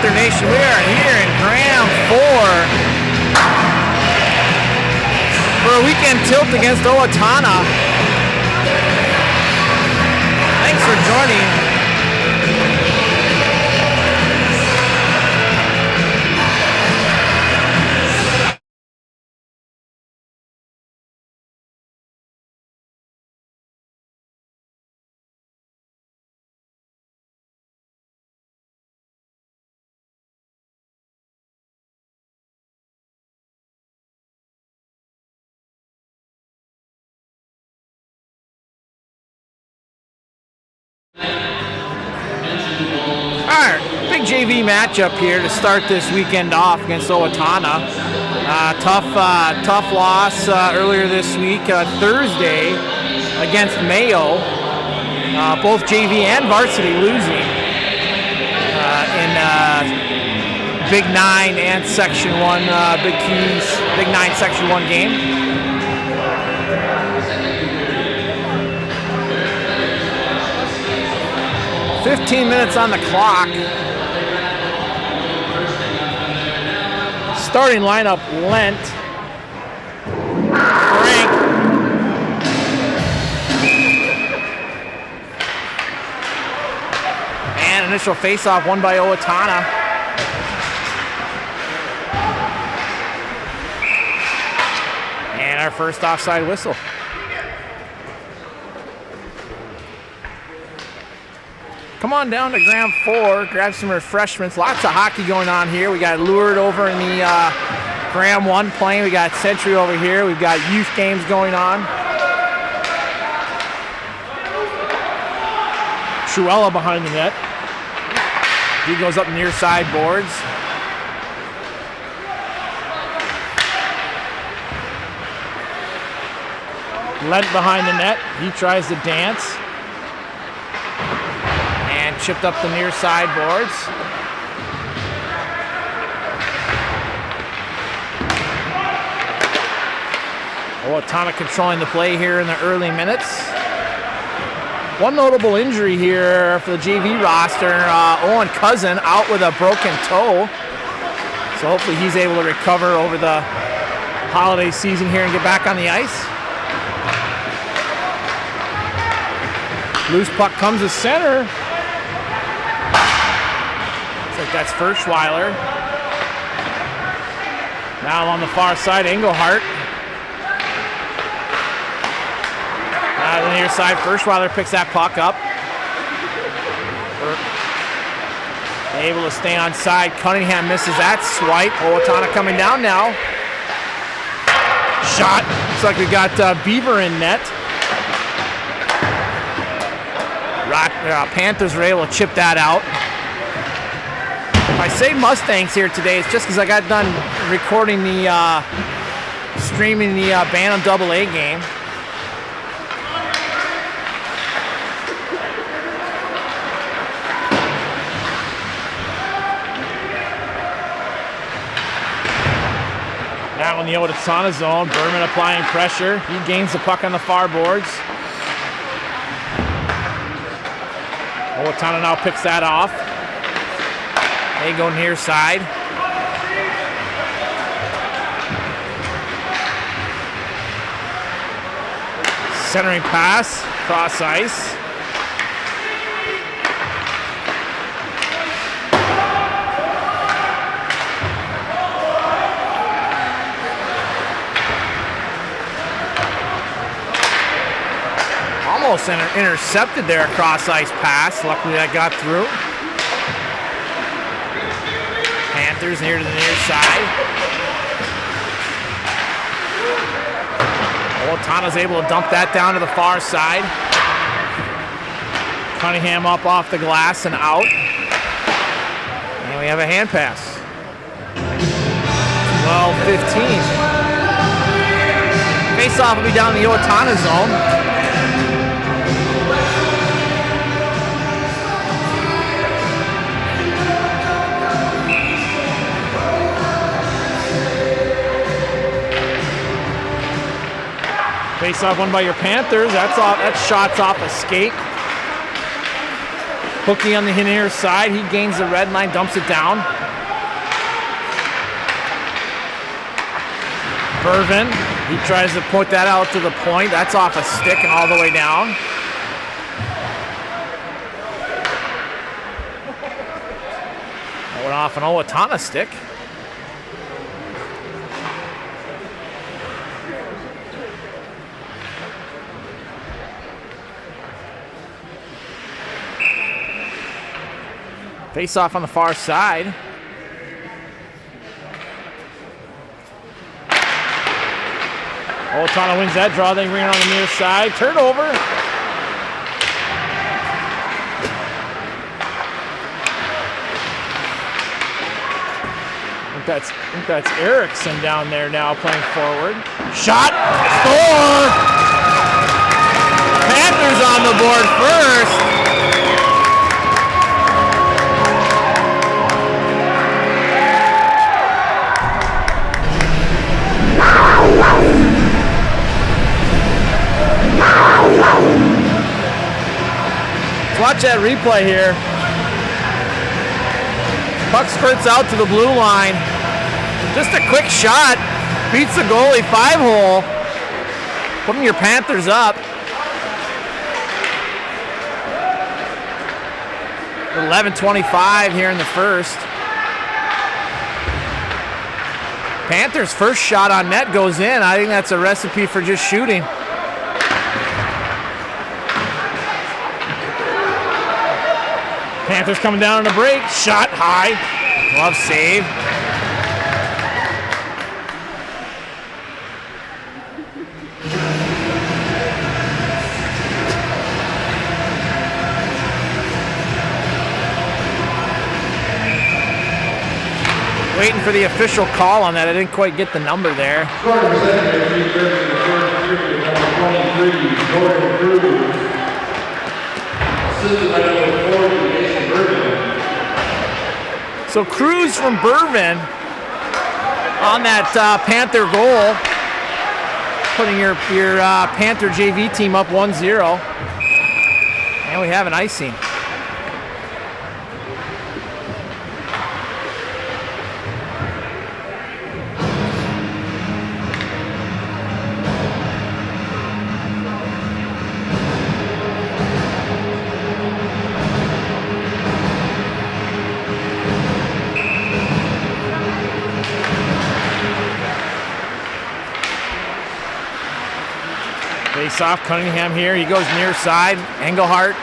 Panther Nation. We are here in Graham 4 for a weekend tilt against Owatonna. Thanks for joining. Alright, big JV matchup here to start this weekend off against Owatonna. Tough loss earlier this week, Thursday, against Mayo. Both JV and varsity losing in Big 9 and Section 1, Big 9 Section 1 game. $15 minutes on the clock. Starting lineup: Lent, Frank, and initial face-off won by Owatonna. And our first offside whistle. Come on down to Graham 4, grab some refreshments. Lots of hockey going on here. We got Lured over in the Graham 1 playing. We got Century over here. We've got youth games going on. Truella behind the net. He goes up near side boards. Lent behind the net. He tries to dance. Chipped up the near side boards. Owatonna controlling the play here in the early minutes. One notable injury here for the JV roster. Owen Cousin out with a broken toe. So hopefully he's able to recover over the holiday season here and get back on the ice. Loose puck comes to center. That's Ferschweiler. Now on the far side, Engelhart. On the near side, Ferschweiler picks that puck up. Able to stay on side. Cunningham misses that swipe. Owatonna coming down now. Shot. Looks like we got Beaver in net. Panthers were able to chip that out. If I say Mustangs here today, it's just because I got done recording streaming the Bantam AA game. Now in the Owatonna zone, Berman applying pressure. He gains the puck on the far boards. Owatonna now picks that off. They go near side. Centering pass, cross ice. Almost intercepted there, a cross ice pass. Luckily that got through. Panthers near to the near side. Owatonna's able to dump that down to the far side. Cunningham up off the glass and out. And we have a hand pass. 12-15. Face-off will be down in the Owatonna zone. Face off won by your Panthers. That shot's off a skate. Hookie on the near side. He gains the red line, dumps it down. Bervin, he tries to put that out to the point. That's off a stick and all the way down. That went off an Owatonna stick. Face off on the far side. Owatonna wins that draw, then bring it on the near side. Turnover. I think that's Erickson down there now playing forward. Shot! Score! Panthers on the board first. Watch that replay here. Puck skirts out to the blue line. Just a quick shot. Beats the goalie 5-hole. Putting your Panthers up. 11:25 here in the first. Panthers' first shot on net goes in. I think that's a recipe for just shooting. Panthers coming down on a break. Shot high. Glove save. Waiting for the official call on that. I didn't quite get the number there. So Cruz from Bervin on that Panther goal, putting your Panther JV team up 1-0. And we have an icing. Face off, Cunningham here. He goes near side. Engelhart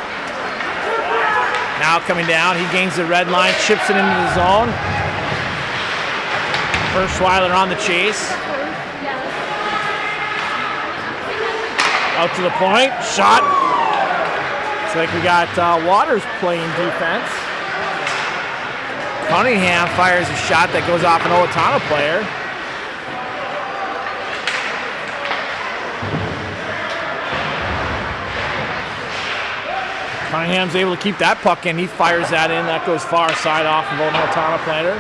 now coming down. He gains the red line, chips it into the zone. First Schweiler on the chase. Out to the point. Shot. Looks like we got Waters playing defense. Cunningham fires a shot that goes off an Owatonna player. Cunningham's able to keep that puck in. He fires that in. That goes far side off of an Owatonna player.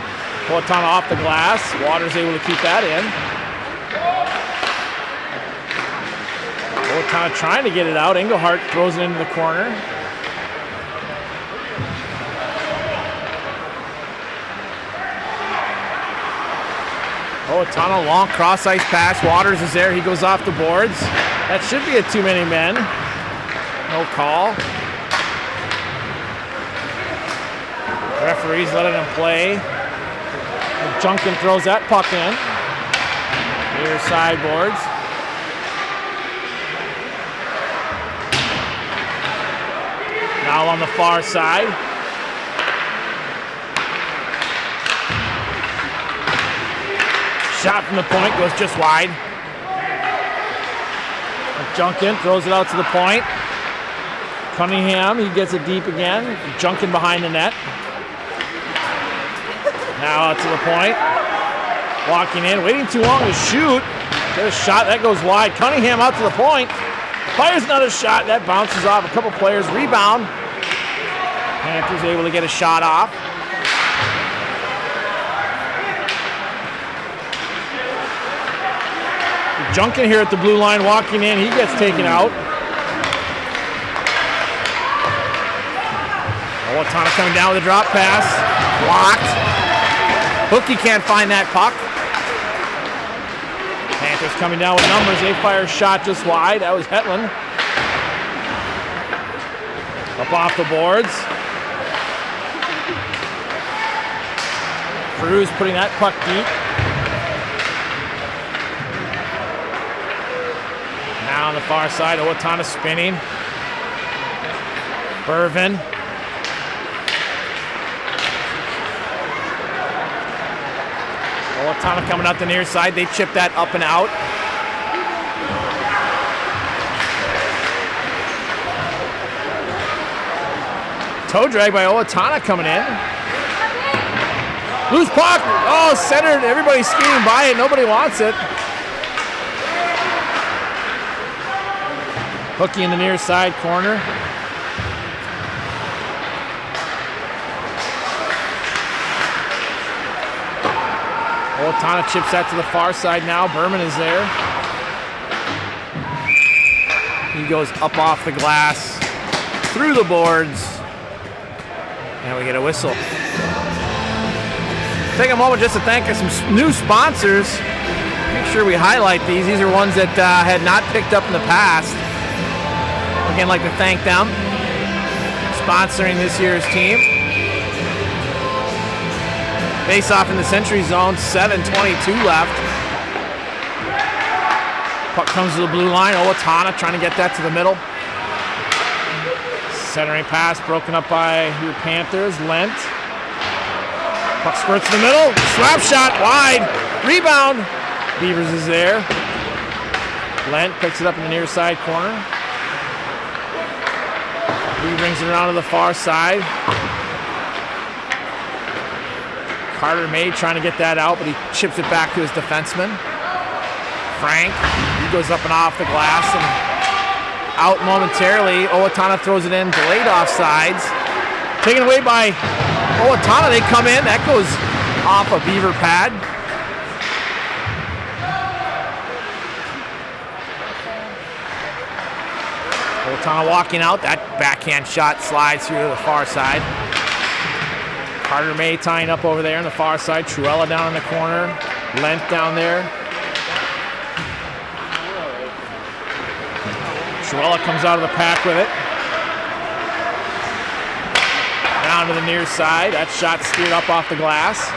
Owatonna off the glass. Waters able to keep that in. Owatonna trying to get it out. Engelhart throws it into the corner. Owatonna, long cross ice pass. Waters is there. He goes off the boards. That should be a too many men. No call. Referee's letting him play. And Junkin throws that puck in. Near sideboards. Now on the far side. Shot from the point goes just wide. And Junkin throws it out to the point. Cunningham, he gets it deep again. Junkin behind the net. Now out to the point. Walking in, waiting too long to shoot. Get a shot, that goes wide. Cunningham out to the point. Fires another shot, that bounces off a couple players. Rebound. Panthers able to get a shot off. Junkin here at the blue line, walking in. He gets taken out. Owatonna coming down with a drop pass. Blocked. Hookie can't find that puck. Panthers coming down with numbers. They fire a shot just wide. That was Hetland. Up off the boards. Cruz putting that puck deep. Now on the far side, Owatonna spinning. Bervin. Owatonna coming out the near side. They chip that up and out. Toe drag by Owatonna coming in. Loose puck. Oh, centered. Everybody's skating by it. Nobody wants it. Hookie in the near side corner. Owatonna chips that to the far side now. Berman is there. He goes up off the glass, through the boards, and we get a whistle. Take a moment just to thank some new sponsors. Make sure we highlight these. These are ones that had not picked up in the past. Again, like to thank them sponsoring this year's team. Face off in the Century Zone, 7:22 left. Puck comes to the blue line. Owatonna trying to get that to the middle. Centering pass broken up by your Panthers. Lent. Puck squirts in the middle. Slap shot wide. Rebound. Beavers is there. Lent picks it up in the near side corner. He brings it around to the far side. Carter May trying to get that out, but he chips it back to his defenseman. Frank, he goes up and off the glass and out momentarily. Owatonna throws it in, delayed offsides. Taken away by Owatonna, they come in. That goes off a Beaver pad. Owatonna walking out. That backhand shot slides through to the far side. Carter May tying up over there on the far side. Truella down in the corner. Lent down there. Truella comes out of the pack with it. Down to the near side. That shot steered up off the glass.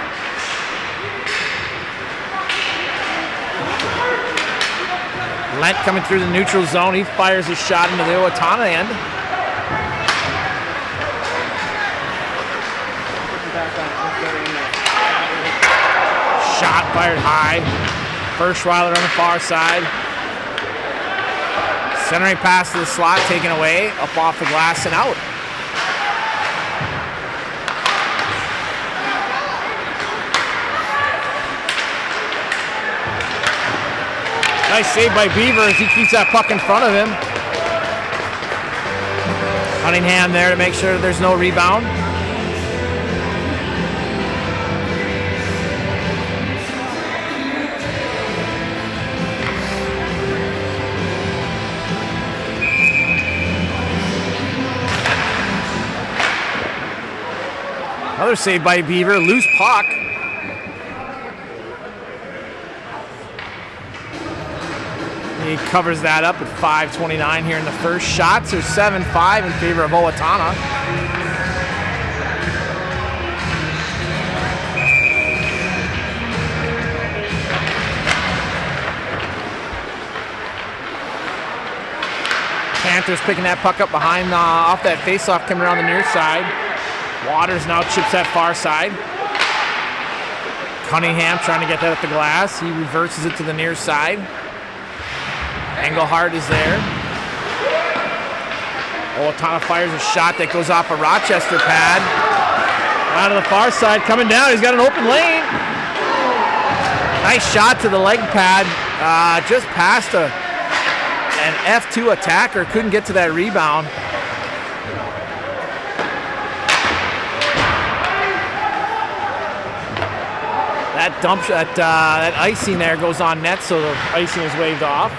Lent coming through the neutral zone. He fires a shot into the Owatonna end. Shot fired high. Ferschweiler on the far side. Centering pass to the slot, taken away, up off the glass and out. Nice save by Beaver as he keeps that puck in front of him. Cunningham there to make sure there's no rebound. Another save by Beaver, loose puck. He covers that up at 5:29 here in the first. Shots are 7-5 in favor of Owatonna. Panthers picking that puck up behind off that faceoff coming around the near side. Waters now chips that far side. Cunningham trying to get that at the glass. He reverses it to the near side. Engelhardt is there. Owatonna fires a shot that goes off a Rochester pad. Out of the far side, coming down. He's got an open lane. Nice shot to the leg pad. Just past an F2 attacker. Couldn't get to that rebound. That dump shot, that icing there goes on net, so the icing is waved off.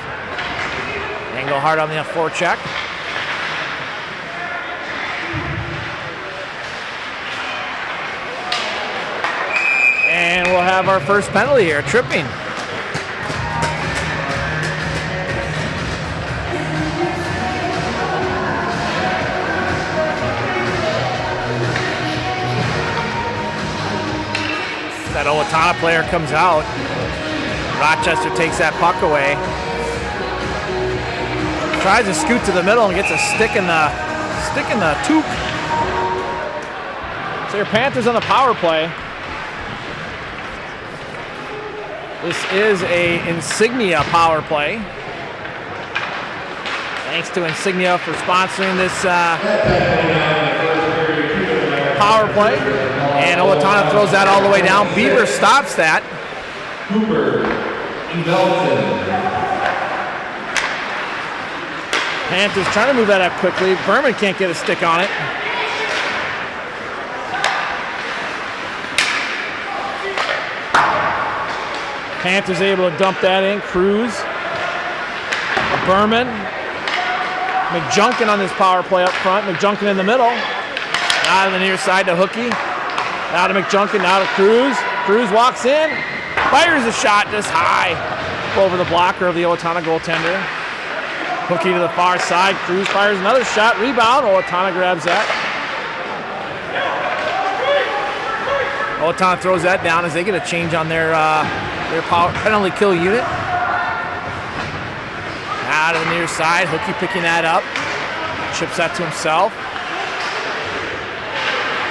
Engelhardt on the forecheck. have our first penalty here, tripping. That Owatonna player comes out. Rochester takes that puck away. Tries to scoot to the middle and gets a stick in the toque. So your Panthers on the power play. This is a Insignia power play. Thanks to Insignia for sponsoring this power play. And Owatonna throws that all the way down. Beaver stops that. Cooper and Belton. Panthers trying to move that up quickly. Berman can't get a stick on it. Panthers able to dump that in. Cruz. Berman. McJunkin on this power play up front. McJunkin in the middle. Out of the near side to Hookie. Now to McJunkin, now to Cruz. Cruz walks in, fires a shot just high over the blocker of the Owatonna goaltender. Hookie to the far side. Cruz fires another shot. Rebound. Owatonna grabs that. Owatonna throws that down as they get a change on their power penalty kill unit. Out of the near side. Hookie picking that up. Chips that to himself.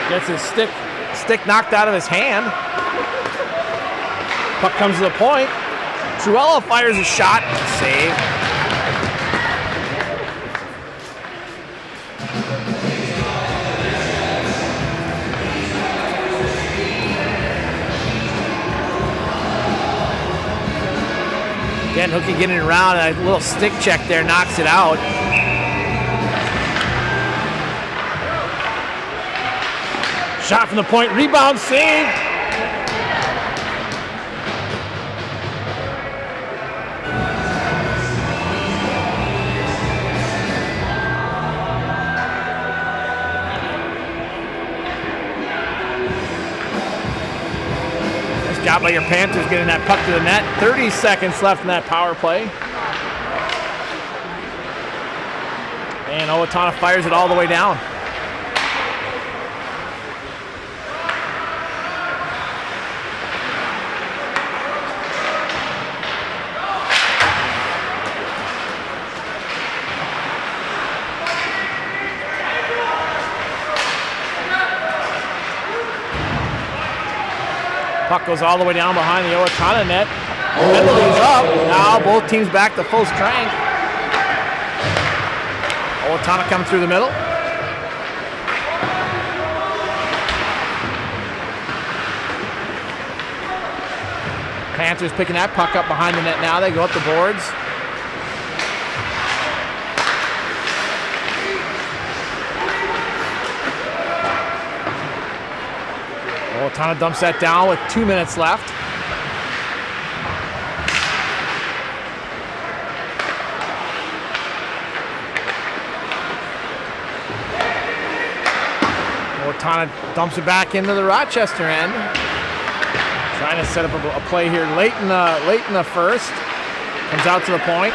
Gets his stick knocked out of his hand. Puck comes to the point. Truella fires a shot. Save. Again, Hookie getting around. A little stick check there knocks it out. Shot from the point, rebound, save. Nice job by your Panthers getting that puck to the net. 30 seconds left in that power play. And Owatonna fires it all the way down. Puck goes all the way down behind the Owatonna net. Penalty's up. Now both teams back to full strength. Owatonna comes through the middle. Panthers picking that puck up behind the net now. They go up the boards. Owatonna dumps that down with 2 minutes left. Owatonna dumps it back into the Rochester end. Trying to set up a play here late in the first. Comes out to the point.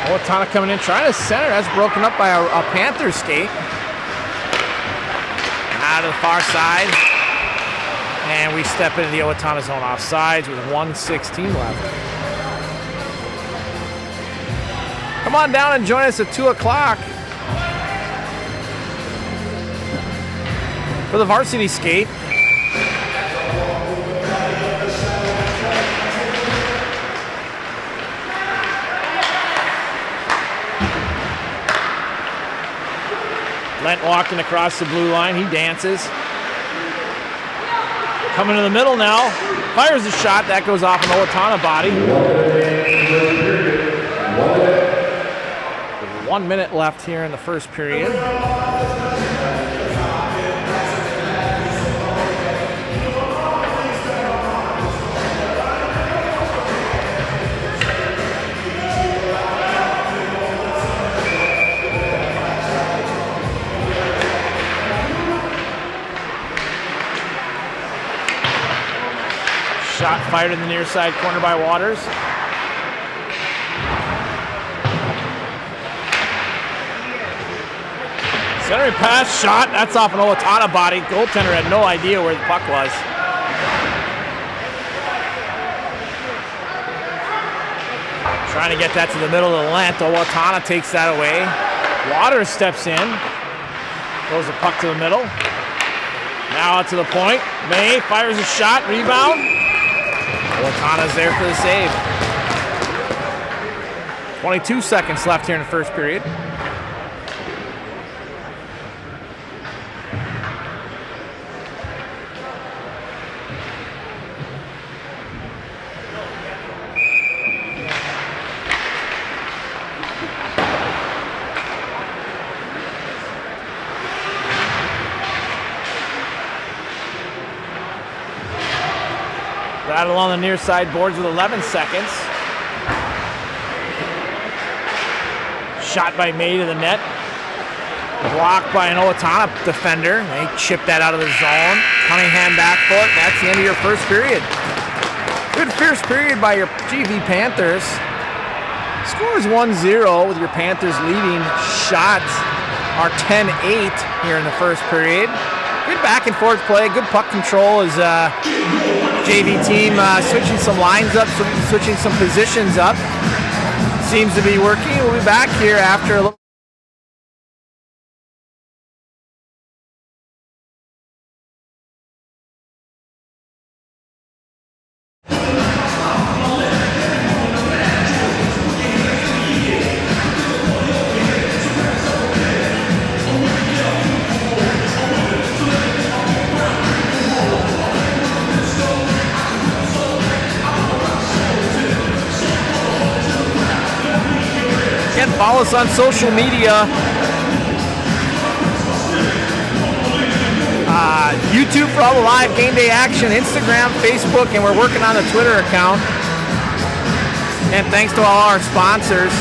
Owatonna coming in, trying to center. That's broken up by a Panther skate. Out of the far side. And we step into the Owatonna zone offsides with 1:16 left. Come on down and join us at 2 o'clock for the varsity skate. Lent walking across the blue line. He dances. Coming to the middle now. Fires a shot. That goes off an Owatonna body. 1 minute left here in the first period. Shot fired in the near side corner by Waters. Centering pass, shot. That's off an Owatonna body. Goaltender had no idea where the puck was. Trying to get that to the middle of the length. Owatonna takes that away. Waters steps in. Throws the puck to the middle. Now out to the point. May fires a shot. Rebound. Owatonna's there for the save. 22 seconds left here in the first period. Battle on the near side boards with 11 seconds. Shot by May to the net. Blocked by an Owatonna defender. They chip that out of the zone. Cunningham back foot. That's the end of your first period. Good first period by your GV Panthers. Score is 1-0 with your Panthers leading. Shots are 10-8 here in the first period. Good back and forth play. Good puck control as JV team switching some lines up, switching some positions up. Seems to be working. We'll be back here after a little. Follow us on social media. YouTube for all the live game day action, Instagram, Facebook, and we're working on the Twitter account. And thanks to all our sponsors.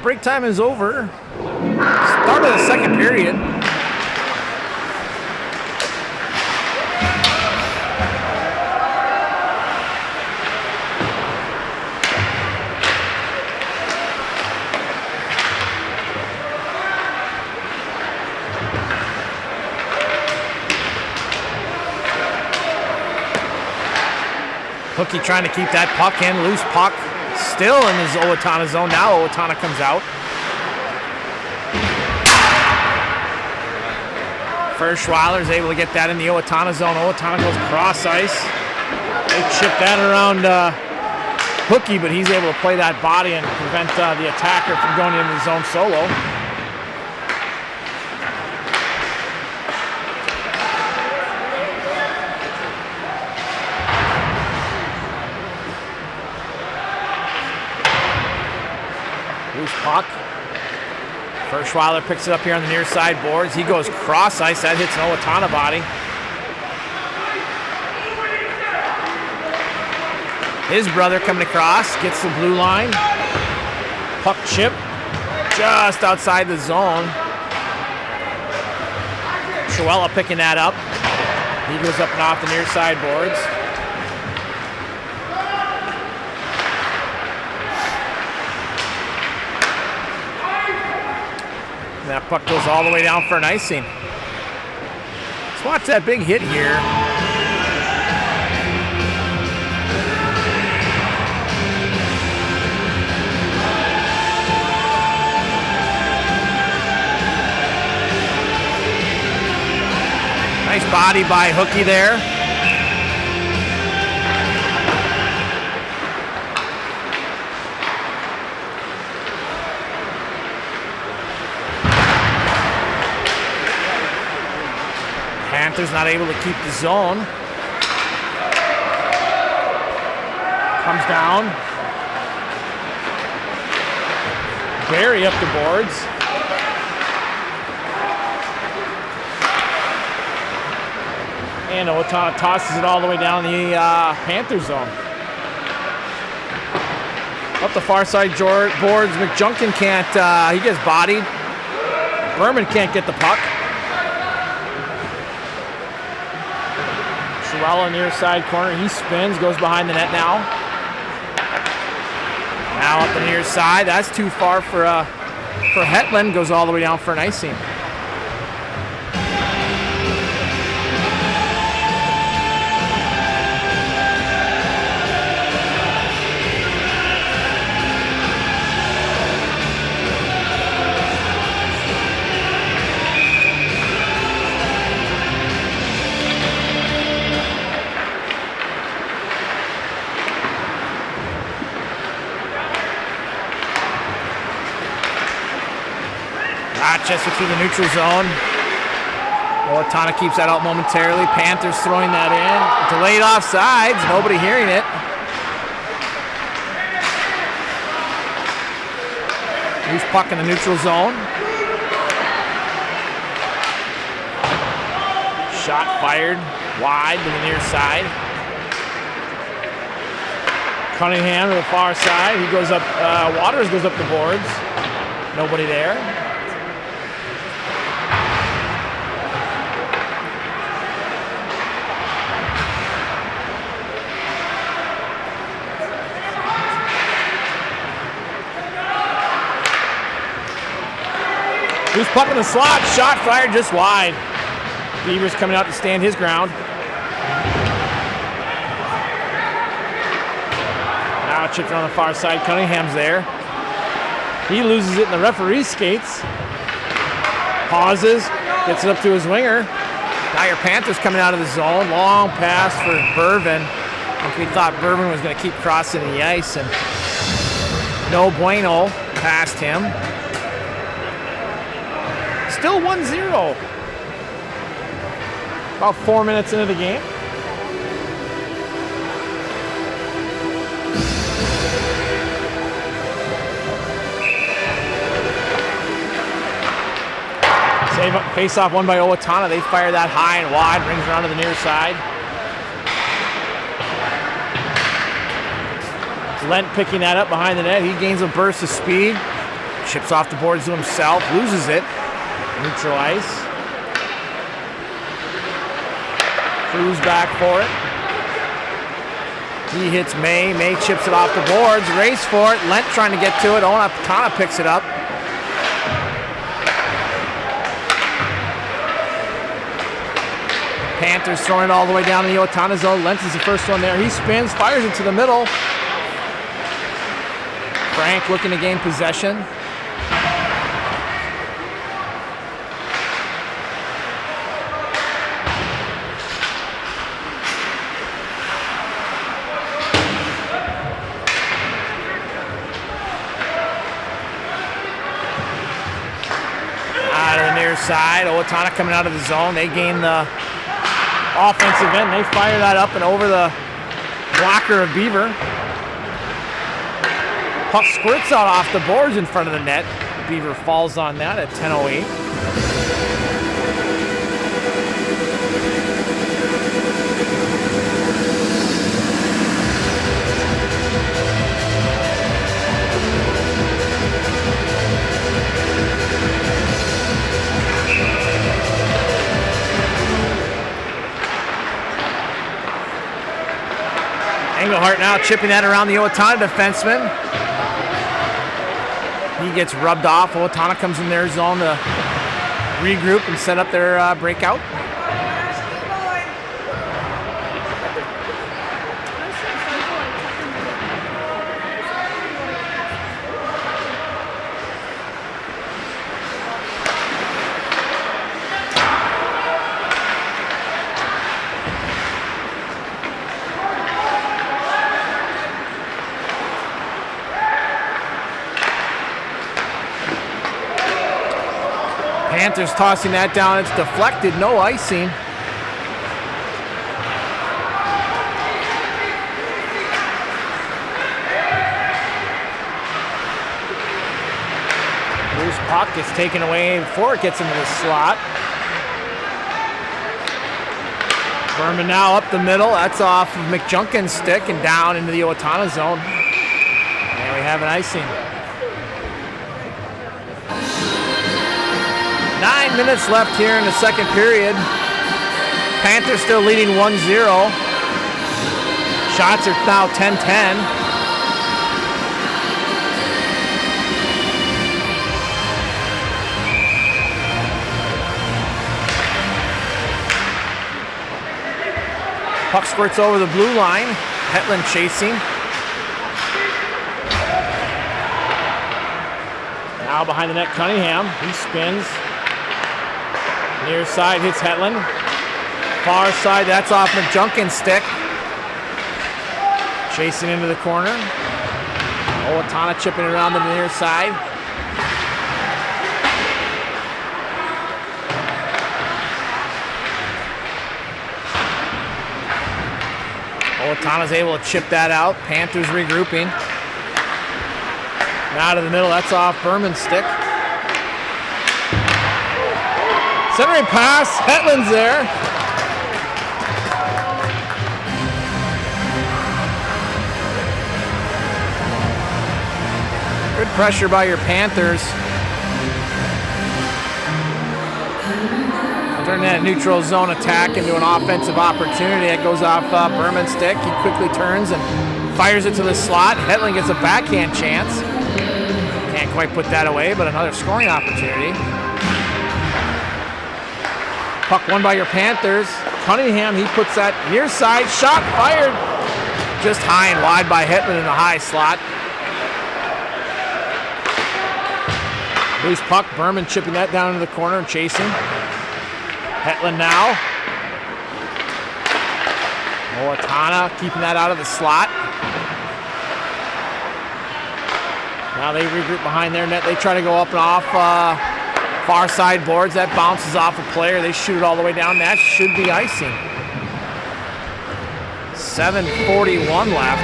Break time is over. Start of the second period. Hookie trying to keep that puck in, loose puck. Still in his Owatonna zone. Now Owatonna comes out. Furschweiler's able to get that in the Owatonna zone. Owatonna goes cross ice. They chip that around Hookie, but he's able to play that body and prevent the attacker from going into the zone solo. Puck. Furschweiler picks it up here on the near side boards. He goes cross ice. That hits an Owatonna body. His brother coming across, gets the blue line. Puck chip just outside the zone. Truella picking that up. He goes up and off the near side boards. And that puck goes all the way down for an icing. Let's watch that big hit here. Nice body by Hookie there. Panthers not able to keep the zone. Comes down. Barry up the boards. And Owatonna tosses it all the way down the Panther zone. Up the far side boards, McJunkin can't, he gets bodied. Berman can't get the puck. Truella near side corner, he spins, goes behind the net now. Now up the near side, that's too far for Hetland, goes all the way down for an icing. Rochester through the neutral zone. Owatonna keeps that out momentarily. Panthers throwing that in. Delayed offsides. Nobody hearing it. Loose puck in the neutral zone. Shot fired wide to the near side. Cunningham to the far side. He goes up. Waters goes up the boards. Nobody there. Loose puck in the slot, shot fired just wide. Beavers coming out to stand his ground. Now chipped on the far side, Cunningham's there. He loses it in the referee's skates. Pauses, gets it up to his winger. Now your Panthers coming out of the zone. Long pass for Bourbon. I think we thought Bourbon was going to keep crossing the ice, and no bueno past him. Still 1-0. About 4 minutes into the game. Face off one by Owatonna. They fire that high and wide, rings around to the near side. Lent picking that up behind the net. He gains a burst of speed. Chips off the boards to himself, loses it. Neutral ice. Cruz back for it. He hits May. May chips it off the boards. Race for it. Lent trying to get to it. Owatonna picks it up. Panthers throwing it all the way down in the Owatonna zone. Lentz is the first one there. He spins, fires it to the middle. Frank looking to gain possession. Out of the near side, Owatonna coming out of the zone. They gain the offensive end. They fire that up and over the blocker of Beaver. Puck squirts out off the boards in front of the net. Beaver falls on that at 10:08. Engelhart now chipping that around the Owatonna defenseman. He gets rubbed off. Owatonna comes in their zone to regroup and set up their breakout. Panthers tossing that down. It's deflected. No icing. Loose puck gets taken away before it gets into the slot. Berman now up the middle. That's off of McJunkin's stick and down into the Owatonna zone. And we have an icing. 9 minutes left here in the second period. Panthers still leading 1-0. Shots are now 10-10. Puck squirts over the blue line. Hetland chasing. Now behind the net, Cunningham. He spins. Near side hits Hetland. Far side, that's off McJunkin's stick. Chasing into the corner. Owatonna chipping around the near side. Owatonna's able to chip that out. Panthers regrouping. Now to the middle, that's off Berman's stick. Centering pass, Hetland's there. Good pressure by your Panthers. Turn that neutral zone attack into an offensive opportunity. That goes off Berman's stick. He quickly turns and fires it to the slot. Hetland gets a backhand chance. Can't quite put that away, but another scoring opportunity. Puck won by your Panthers. Cunningham, he puts that near side. Shot fired. Just high and wide by Hetland in the high slot. Loose puck. Berman chipping that down into the corner and chasing. Hetland now. Owatonna keeping that out of the slot. Now they regroup behind their net. They try to go up and off far side boards. That bounces off a player. They shoot it all the way down. That should be icing. 7:41 left.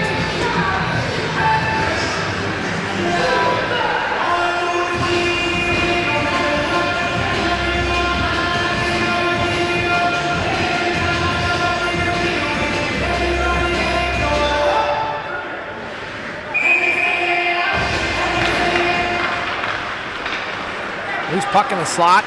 Loose puck in the slot.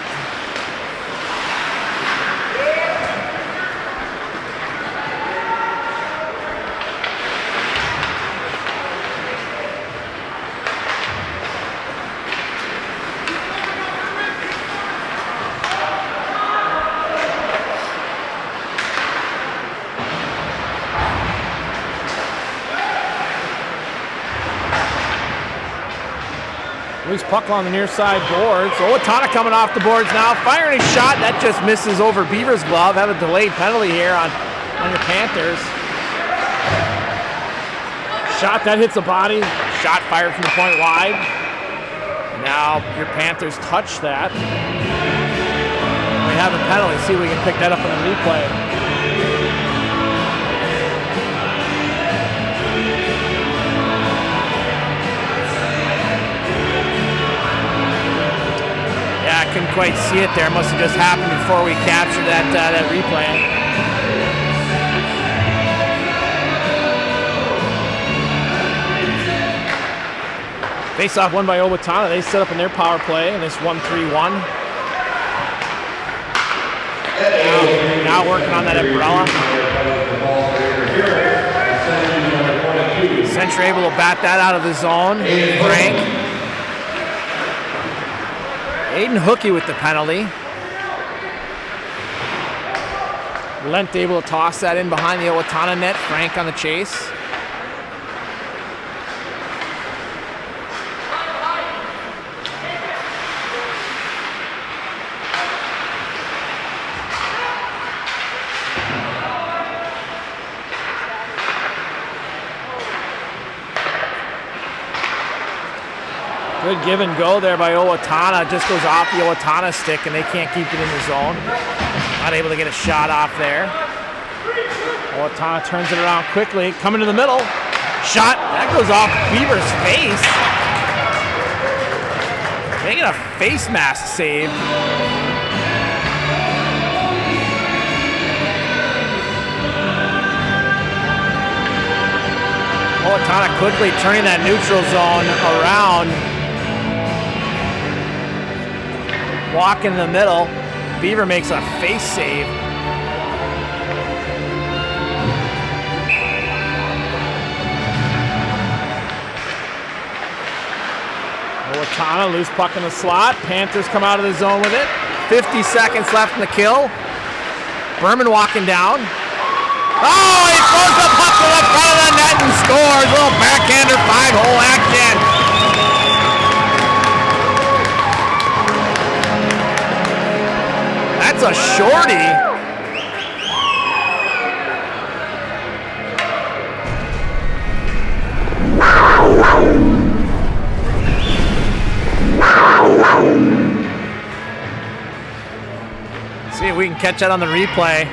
Loose puck on the near side boards. Owatonna coming off the boards now, firing a shot. That just misses over Beaver's glove. Have a delayed penalty here on your Panthers. Shot that hits the body. Shot fired from the point wide. Now your Panthers touch that. We have a penalty. See if we can pick that up on the replay. I couldn't quite see it there. Must have just happened before we captured that replay. Face-off won by Owatonna. They set up in their power play in this 1-3-1. Now working on that umbrella. Century able to bat that out of the zone. Frank. Aiden Hookie with the penalty. Lent able to toss that in behind the Owatonna net. Frank on the chase. Good give and go there by Owatonna. Just goes off the Owatonna stick and they can't keep it in the zone. Not able to get a shot off there. Owatonna turns it around quickly. Coming to the middle. Shot. That goes off Beaver's face. Making a face mask save. Owatonna quickly turning that neutral zone around. Walk in the middle. Beaver makes a face save. Owatonna, loose puck in the slot. Panthers come out of the zone with it. 50 seconds left in the kill. Berman walking down. Oh, he throws the puck to the front of the net and scores. A little backhander 5-hole action. That's a shorty. See if we can catch that on the replay.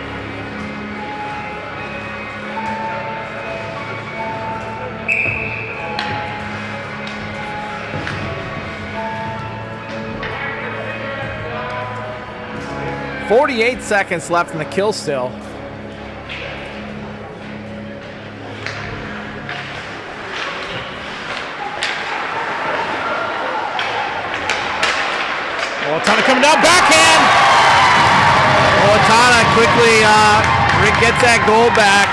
.48 seconds left in the kill still. Owatonna coming down, backhand! Owatonna quickly gets that goal back.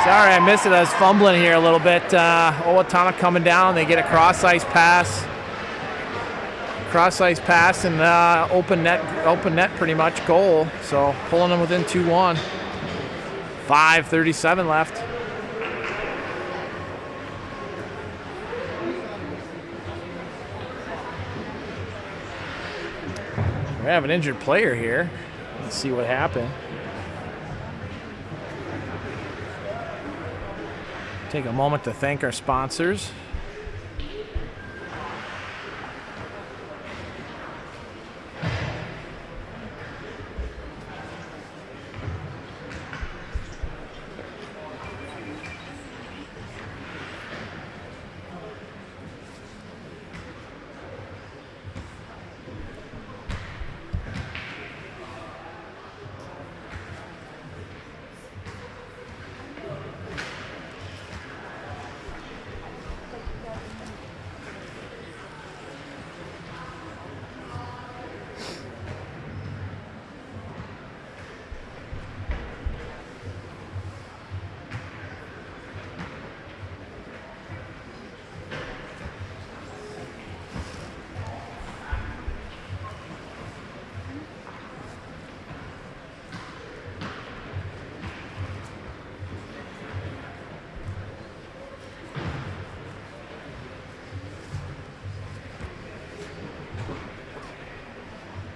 Sorry, I missed it. I was fumbling here a little bit. Owatonna coming down. They get a cross-ice pass. Cross-ice pass and open net pretty much goal. So pulling them within 2-1. 5:37 left. We have an injured player here. Let's see what happened. Take a moment to thank our sponsors.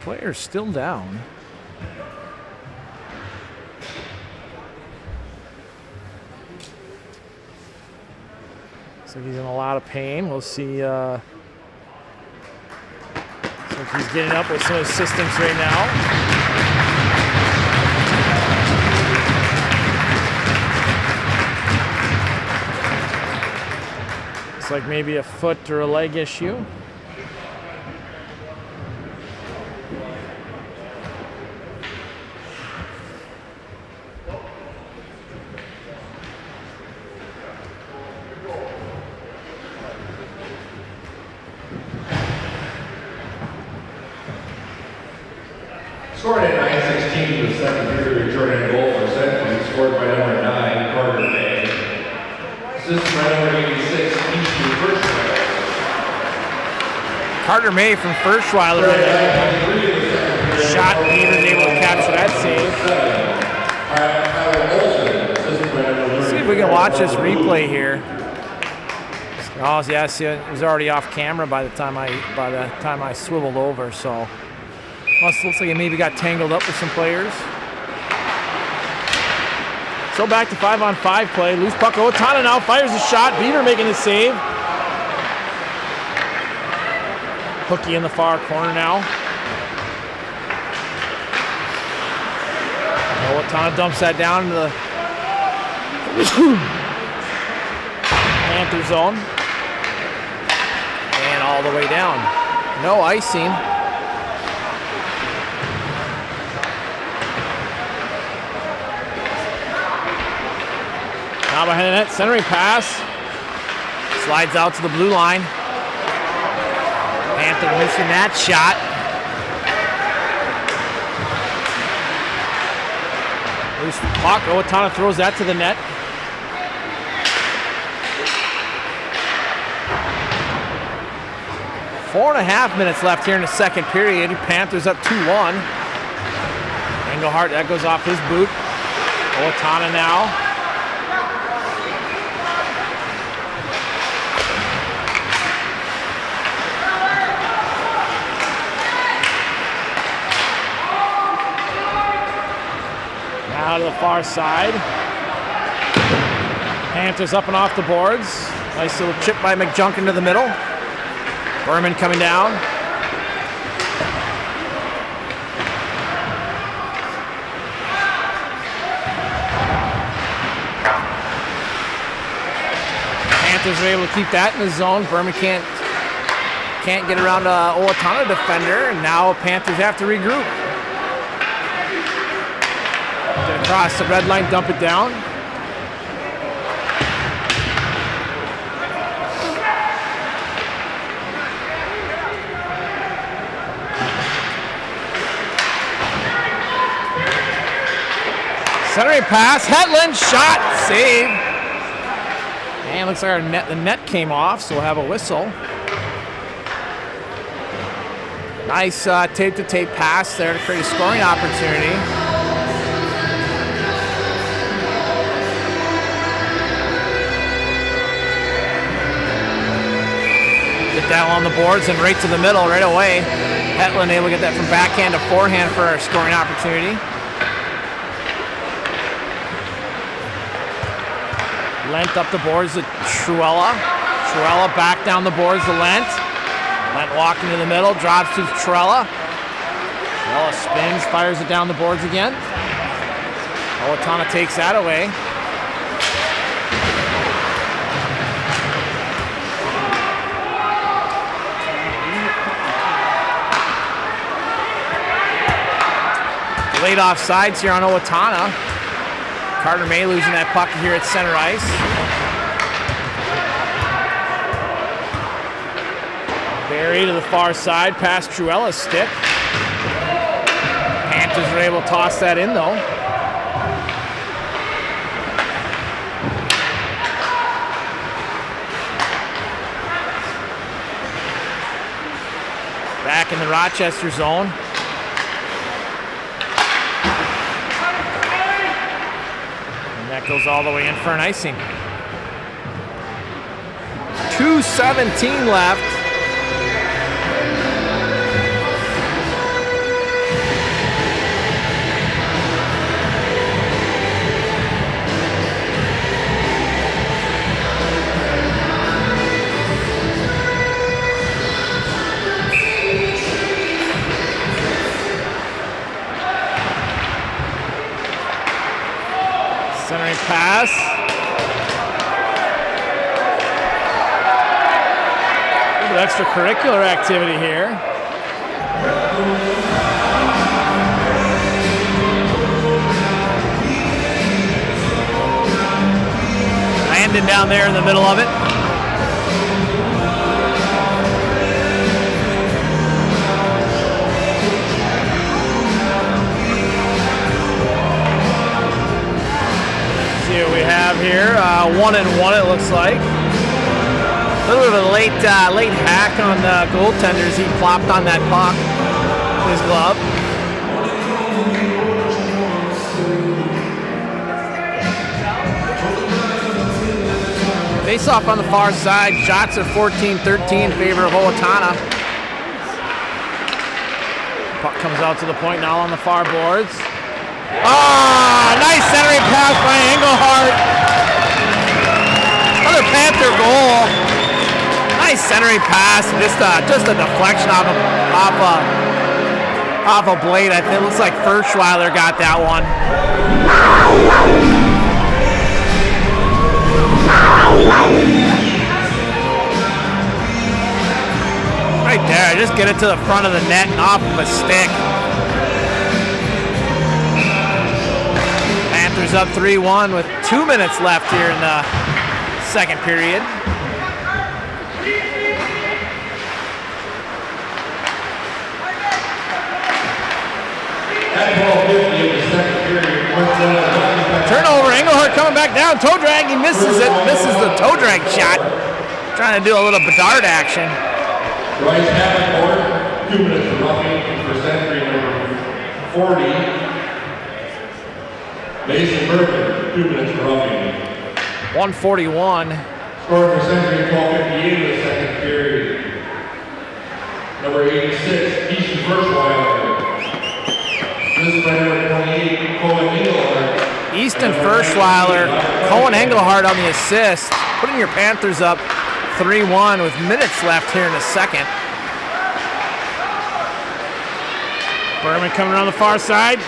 Player's still down. Looks like he's in a lot of pain. We'll see. Looks like he's getting up with some assistance right now. Looks like maybe a foot or a leg issue. Scored at 9:16 for the second period, returning goal for Century. scored by number 9, Carter May. Assist by number 86, Easton Firschweiler. Carter May from Firschweiler. Shot, Beaver's able to capture that save. Let's see if we can watch this replay here. Oh yeah, see, it was already off camera by the time I swiveled over. So looks like it maybe got tangled up with some players. So back to 5-on-5 play. Loose puck. Owatonna now fires a shot. Beaver making the save. Hooky in the far corner now. Owatonna dumps that down into the Panther zone. And all the way down. No icing. Now behind the net, centering pass. Slides out to the blue line. Panther missing that shot. Loose puck. Owatonna throws that to the net. Four and a half minutes left here in the second period. Panthers up 2-1. Engelhardt, that goes off his boot. Owatonna now. Now to the far side. Panthers up and off the boards. Nice little chip by McJunk into the middle. Berman coming down. Panthers are able to keep that in the zone. Berman can't get around a Owatonna defender, and now Panthers have to regroup. Get across the red line, dump it down. Centering pass, Hetland, shot, save. And looks like the net came off, so we'll have a whistle. Nice tape-to-tape pass there to create a scoring opportunity. Get that on the boards and right to the middle right away. Hetland able to get that from backhand to forehand for a scoring opportunity. Lent up the boards to Truella. Truella back down the boards to Lent. Lent walking to the middle, drops to Truella. Truella spins, fires it down the boards again. Owatonna takes that away. Late offsides here on Owatonna. Carter May losing that puck here at center ice. Barry to the far side, past Truella's stick. Panthers are able to toss that in though. Back in the Rochester zone. That goes all the way in for an icing. 2:17 left. Centering pass. A little extracurricular activity here. Landon down there in the middle of it. have here. 1-1 it looks like. A little bit of a late hack on the goaltenders. He plopped on that puck, his glove. Face off on the far side. Shots are 14-13 in favor of Owatonna. Puck comes out to the point now on the far boards. Ah, nice centering pass by Engelhardt. Another Panther goal. Nice centering pass. Just a deflection off a blade. I think it looks like Furschweiler got that one. Right there, just get it to the front of the net and off of a stick. Panthers up 3-1 with 2 minutes left here in the second period. Turnover, Engelhardt coming back down, toe drag, he misses it, misses the toe drag shot. Trying to do a little Bedard action. Right half court, 2 minutes for roughing for century number 40. Mason Bergen, 2 minutes for roughing. 141. Scored for century 12:58 in the second period. Number 86, Easton Furschweiler. This is by number 28, Cohen Engelhardt. Easton Furschweiler, Cohen Engelhardt on the assist, putting your Panthers up 3-1 with minutes left here in the second. Berman coming around the far side.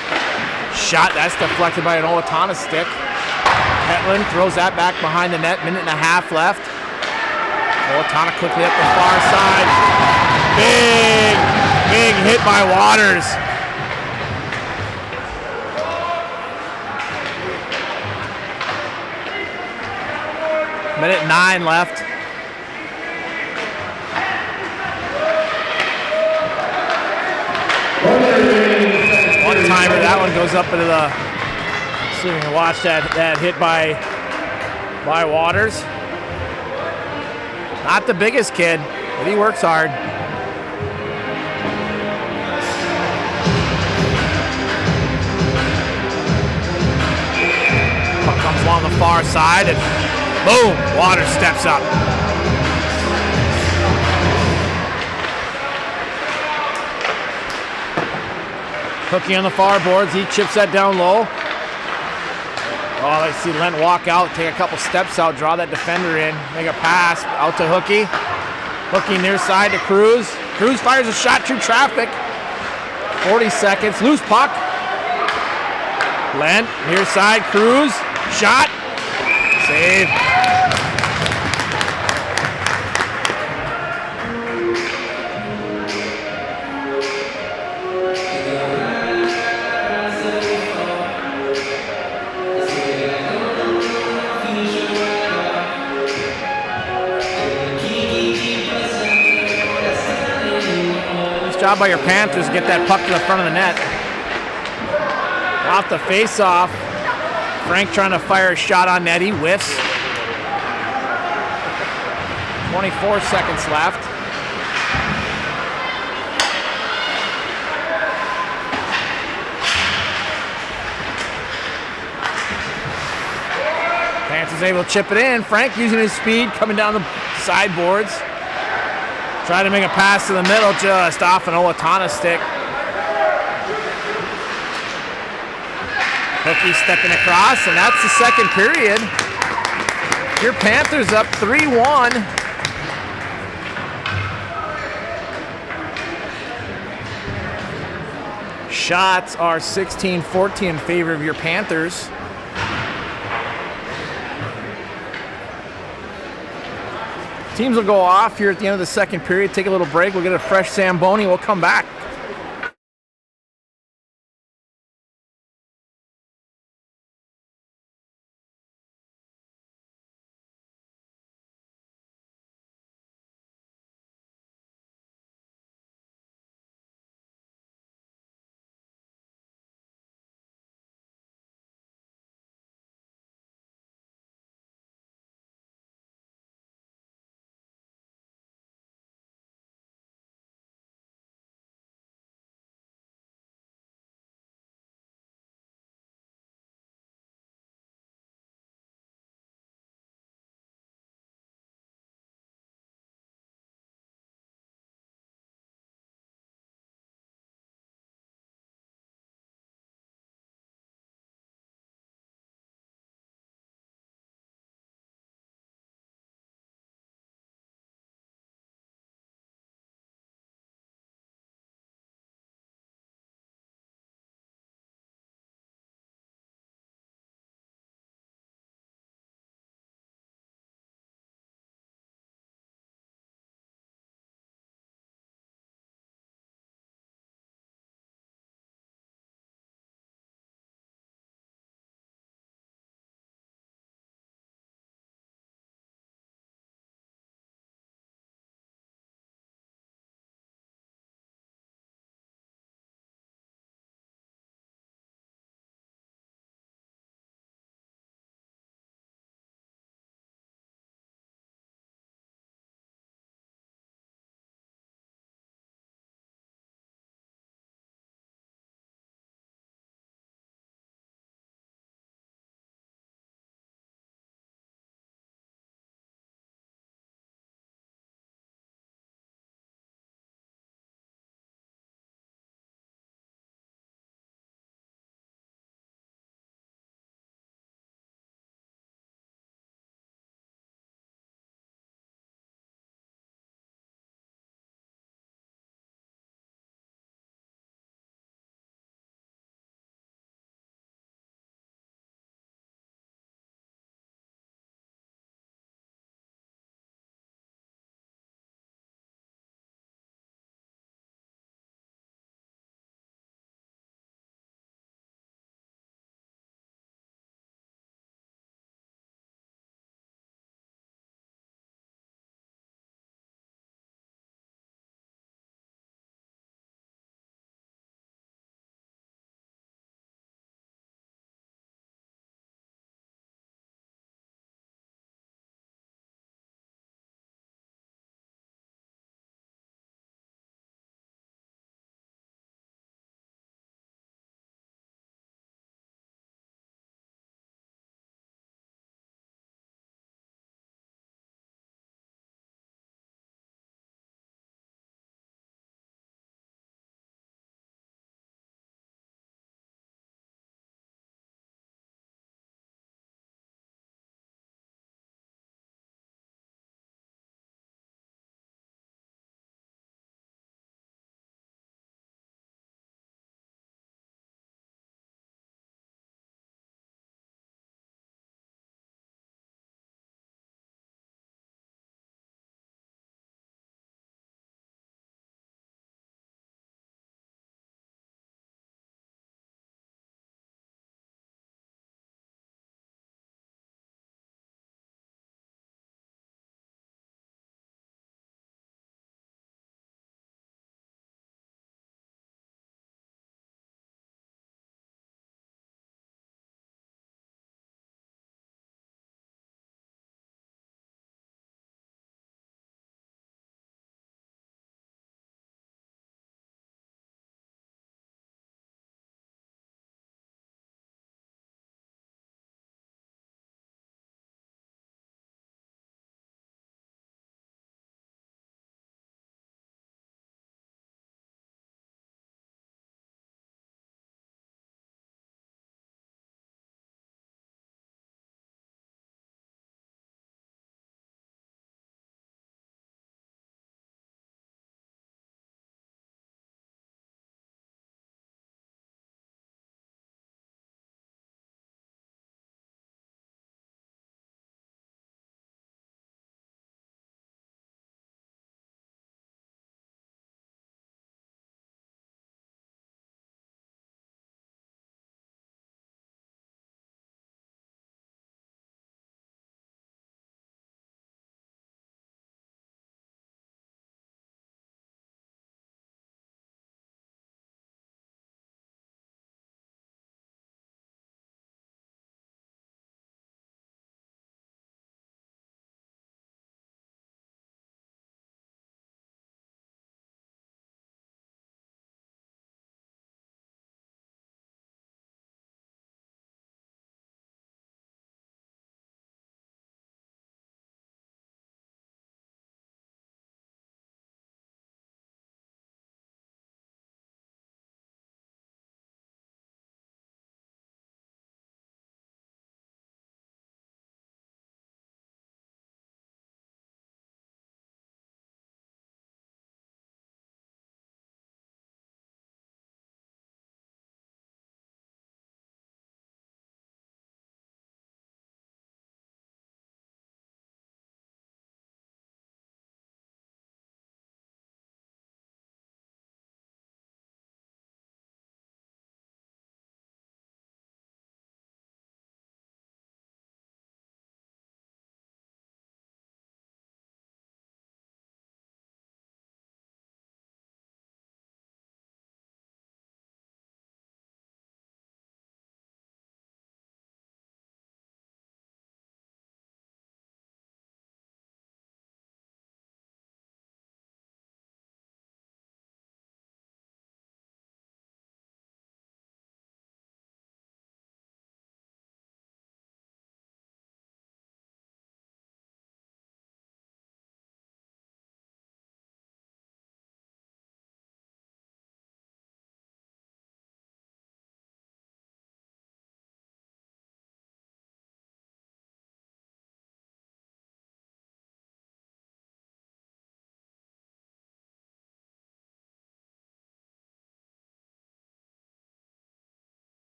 Shot, that's deflected by an Owatonna stick. Hetland throws that back behind the net, minute and a half left. Owatonna quickly up the far side. Big hit by Waters. Minute 9 left. One timer, that one goes up into the. So you can watch that hit by Waters. Not the biggest kid, but he works hard. Puck comes along the far side and boom, Waters steps up. Hookie on the far boards, he chips that down low. Oh, I see Lent walk out, take a couple steps out, draw that defender in, make a pass out to Hookie. Hookie near side to Cruz. Cruz fires a shot through traffic. 40 seconds, loose puck. Lent, near side, Cruz, shot, save. Job by your Panthers to get that puck to the front of the net. Off the face-off. Frank trying to fire a shot on net. He whiffs. 24 seconds left. Panthers able to chip it in. Frank using his speed, coming down the sideboards. Try to make a pass to the middle, just off an Owatonna stick. Hookie stepping across, and that's the second period. Your Panthers up 3-1. Shots are 16-14 in favor of your Panthers. Teams will go off here at the end of the second period, take a little break. We'll get a fresh Zamboni. We'll come back.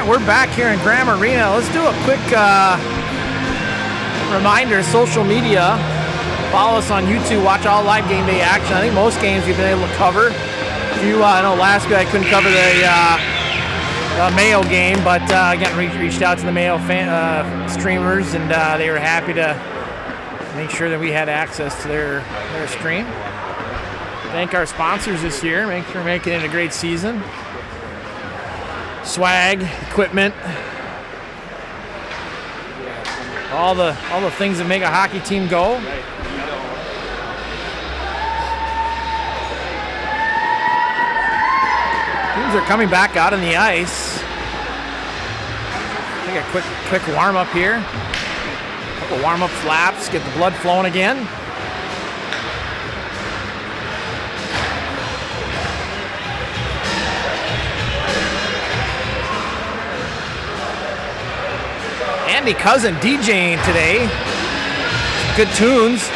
right, we're back here in Graham Arena. Let's do a quick reminder, social media. Follow us on YouTube, watch all live game day action. I think most games we've been able to cover. I know last week I couldn't cover the Mayo game, but again, reached out to the Mayo streamers, and they were happy to make sure that we had access to their stream. Thank our sponsors this year. Make sure we're making it a great season. Swag, equipment, all the things that make a hockey team go. Teams are coming back out on the ice. Take a quick warm up here. Couple warm up laps, get the blood flowing again. Andy Cousin DJing today. Good tunes.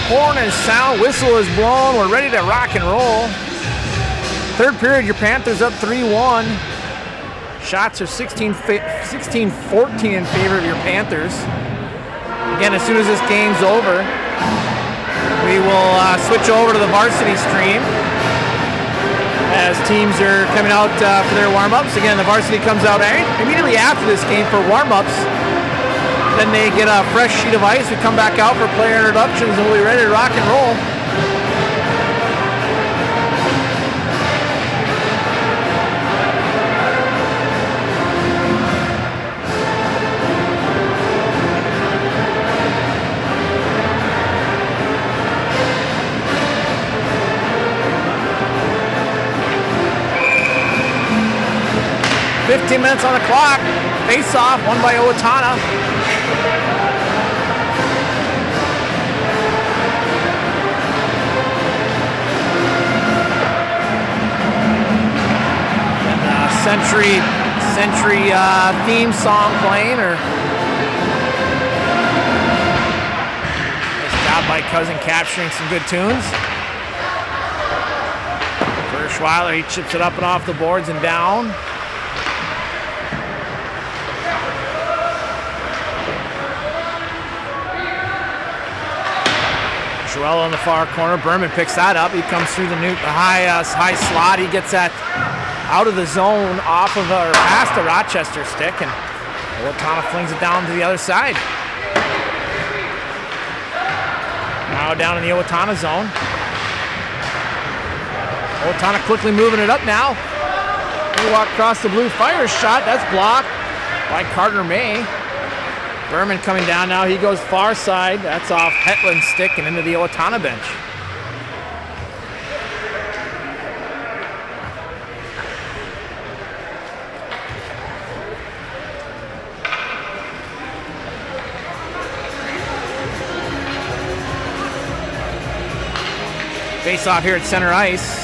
Horn is sound, whistle is blown, we're ready to rock and roll. Third period, your Panthers up 3-1. Shots are 16-14 in favor of your Panthers. Again, as soon as this game's over, we will switch over to the varsity stream as teams are coming out for their warm-ups. Again, the varsity comes out immediately after this game for warm-ups. Then they get a fresh sheet of ice. We come back out for player introductions, and we'll be ready to rock and roll. Minutes on the clock. Face off, won by Owatonna. Century theme song playing, or nice job by Cousin capturing some good tunes. For Schweiler, he chips it up and off the boards and down. Joel in the far corner. Berman picks that up. He comes through the high slot. He gets that out of the zone, off of or past the Rochester stick, and Owatonna flings it down to the other side. Now down in the Owatonna zone. Owatonna quickly moving it up now. He walk across the blue, fire shot. That's blocked by Carter May. Berman coming down now. He goes far side. That's off Hetland's stick and into the Owatonna bench. Face off here at center ice.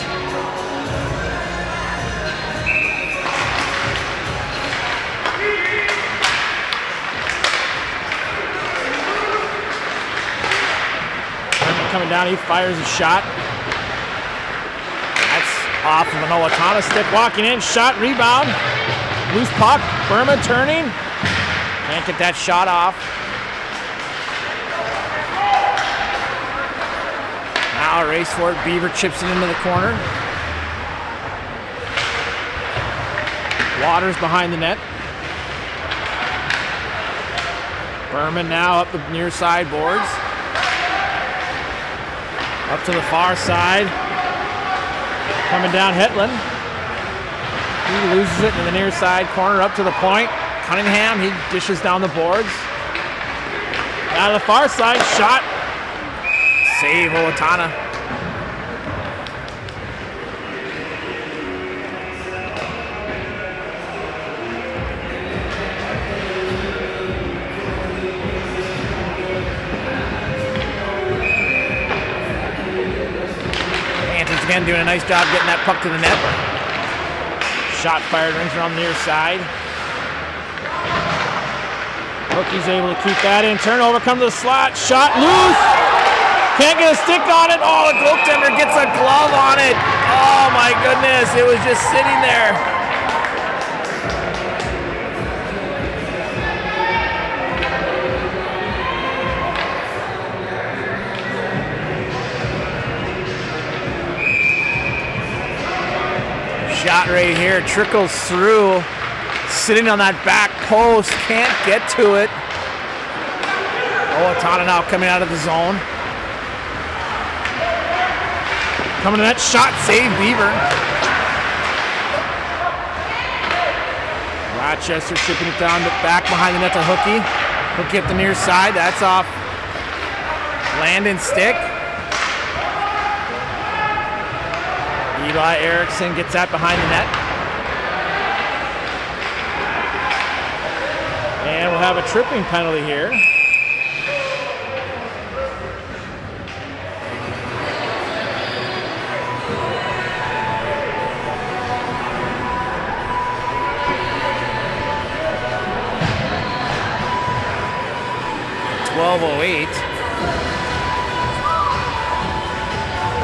Coming down, he fires a shot. That's off of an Owatonna stick. Walking in, shot, rebound. Loose puck, Burma turning. Can't get that shot off. Now a race for it. Beaver chips it into the corner. Waters behind the net. Berman now up the near side boards. Up to the far side. Coming down Hetland. He loses it in the near side corner up to the point. Cunningham, he dishes down the boards. Out of the far side, shot. Save Owatonna. again doing a nice job getting that puck to the net. Shot fired, rings around the near side. Hookie's able to keep that in. Turnover, come to the slot. Shot loose. Can't get a stick on it. Oh, the goaltender gets a glove on it. Oh my goodness, it was just sitting there. Shot right here, trickles through. Sitting on that back post, can't get to it. Owatonna now coming out of the zone. Coming to that shot, save Beaver. Rochester shipping it down to back behind the net to Hookie. Hookie up the near side, that's off Landon's stick. Eli Erickson gets that behind the net. And we'll have a tripping penalty here.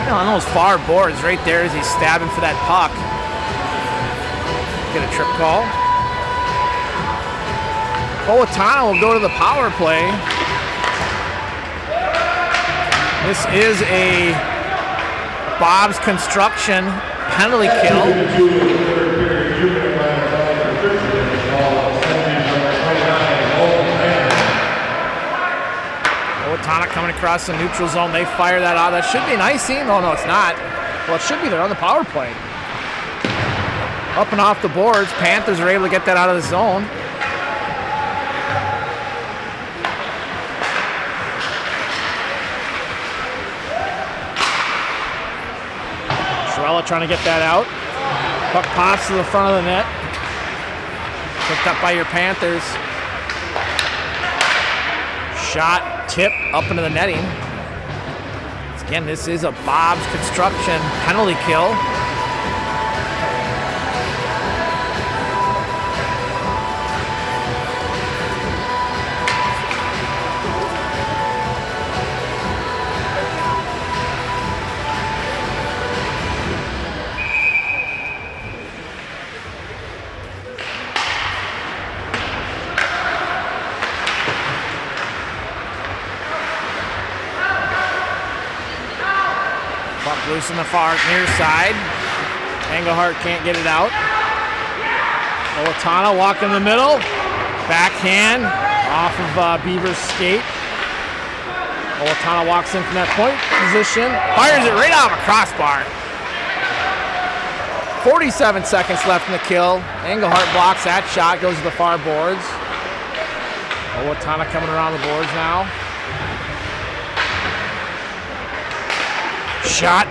On those far boards right there as he's stabbing for that puck. Get a trip call. Owatonna will go to the power play. This is a Bob's Construction penalty kill. Owatonna coming across the neutral zone. They fire that out. That should be an icing. Oh, no, it's not. Well, it should be there on the power play. Up and off the boards. Panthers are able to get that out of the zone. Schwella trying to get that out. Puck pops to the front of the net. Picked up by your Panthers. Shot. Tip up into the netting. Again, this is a Bob's Construction penalty kill. Loose in the far near side. Engelhart can't get it out. Owatonna walking in the middle. Backhand off of Beaver's skate. Owatonna walks in from that point position. Fires it right off a crossbar. 47 seconds left in the kill. Engelhart blocks that shot. Goes to the far boards. Owatonna coming around the boards now. Shot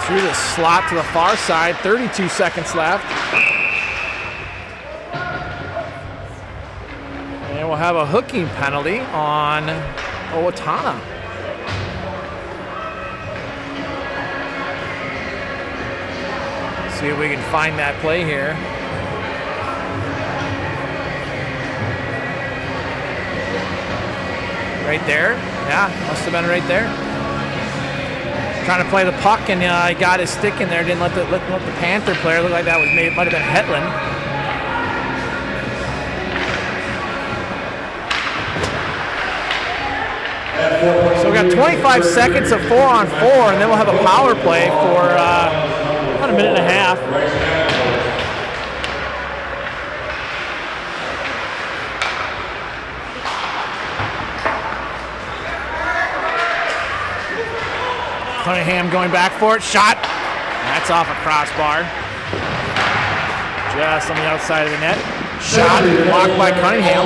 through the slot to the far side. 32 seconds left. And we'll have a hooking penalty on Owatonna. See if we can find that play here. Right there. Yeah, must have been right there. Trying to play the puck, and he got his stick in there. Didn't let the Panther player look like that was maybe, it might have been Hetland. So we got 25 seconds of 4-on-4, and then we'll have a power play for about a minute and a half. Cunningham going back for it. Shot. That's off a crossbar. Just on the outside of the net. Shot blocked by Cunningham.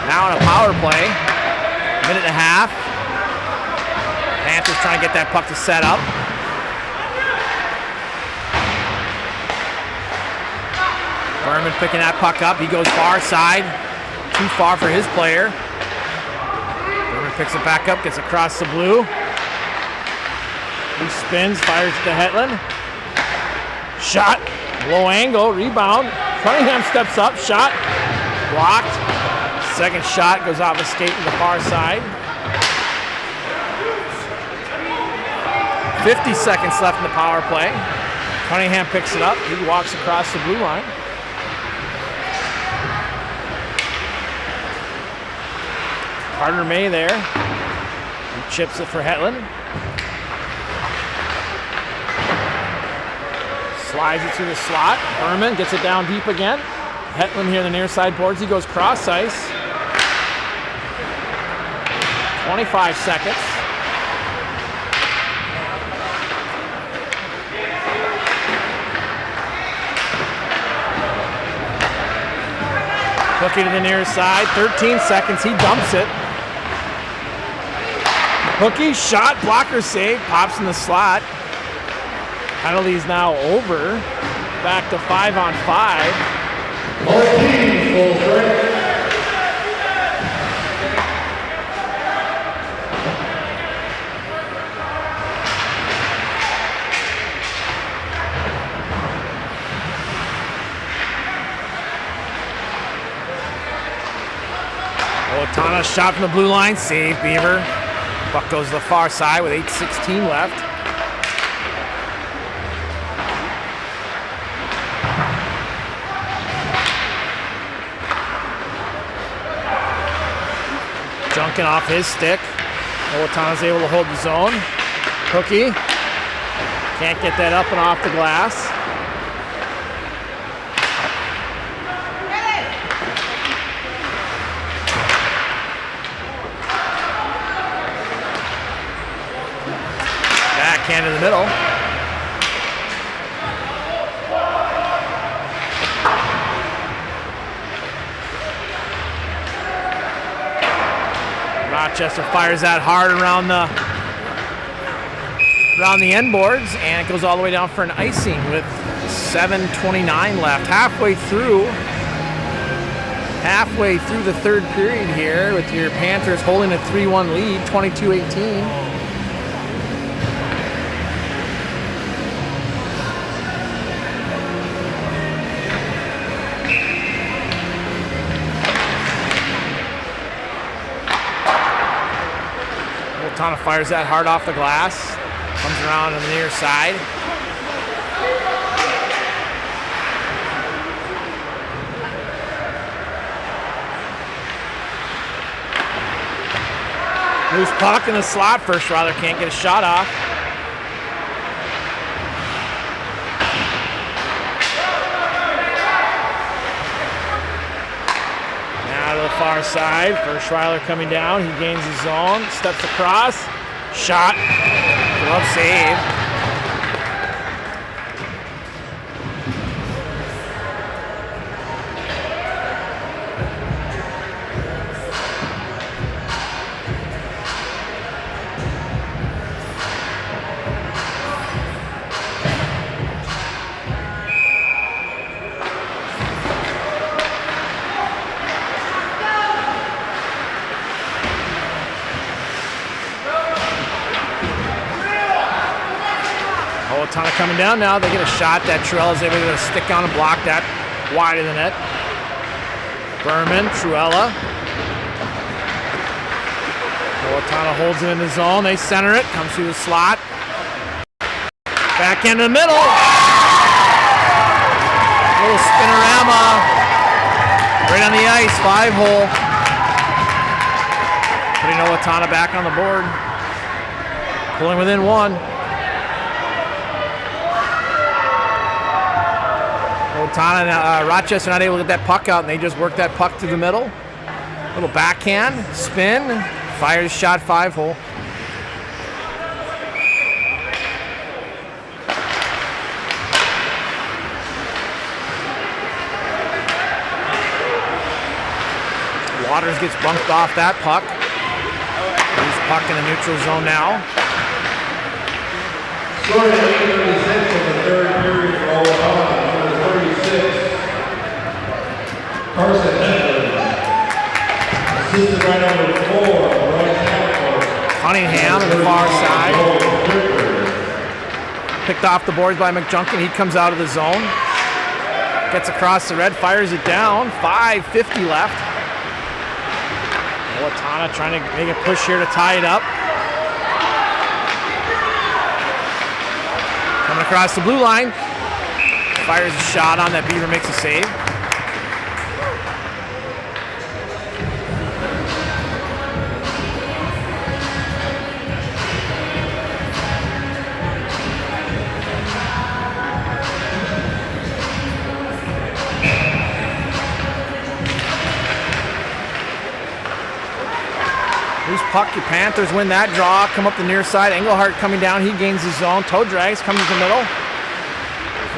Now on a power play. Minute and a half. Panthers trying to get that puck to set up. Berman picking that puck up. He goes far side. Too far for his player. Picks it back up, gets across the blue. He spins, fires to Hetland. Shot, low angle, rebound. Cunningham steps up, shot, blocked. Second shot goes off a skate to the far side. 50 seconds left in the power play. Cunningham picks it up. He walks across the blue line. Carter May there. He chips it for Hetland. Slides it to the slot. Berman gets it down deep again. Hetland here in the near side boards. He goes cross ice. 25 seconds. Hooky to the near side. 13 seconds. He dumps it. Hooky, shot, blocker save. Pops in the slot. Penalties now over. Back to 5-on-5. Both teams full strength. Owatonna shot from the blue line. Save, Beaver. Puck goes to the far side with 8:16 left. Junkin off his stick. Owatonna's able to hold the zone. Hooky. Can't get that up and off the glass. Backhand in the middle. Rochester fires that hard around the end boards, and it goes all the way down for an icing with 7:29 left. Halfway through the third period here, with your Panthers holding a 3-1 lead, 22-18. Owatonna fires that hard off the glass. Comes around on the near side. Loose puck in the slot. First Schreiler can't get a shot off. Now to the far side. First Schreiler coming down. He gains his zone. Steps across. Shot. Glove save. Owatonna coming down now. They get a shot that Truella's able to stick down and block that wide of the net. Berman, Truella. Owatonna holds it in the zone. They center it. Comes through the slot. Back in the middle. Little spinorama. Right on the ice. 5-hole. Putting Owatonna back on the board. Pulling within one. Owatonna and Rochester not able to get that puck out, and they just work that puck to the middle. Little backhand, spin, fires shot, 5-hole. Waters gets bumped off that puck. Loose puck in the neutral zone now. Scoring at 8:36 of the third period for Owatonna. Carson Hetland, assisted right number 4, right tackle. Cunningham on the far side. Picked off the boards by McJunkin. He comes out of the zone. Gets across the red, fires it down. 5:50 left. Owatonna trying to make a push here to tie it up. Coming across the blue line. Fires a shot on that. Beaver makes a save. Loose puck, your Panthers win that draw. Come up the near side. Engelhardt coming down. He gains the zone. Toe drags, comes to the middle.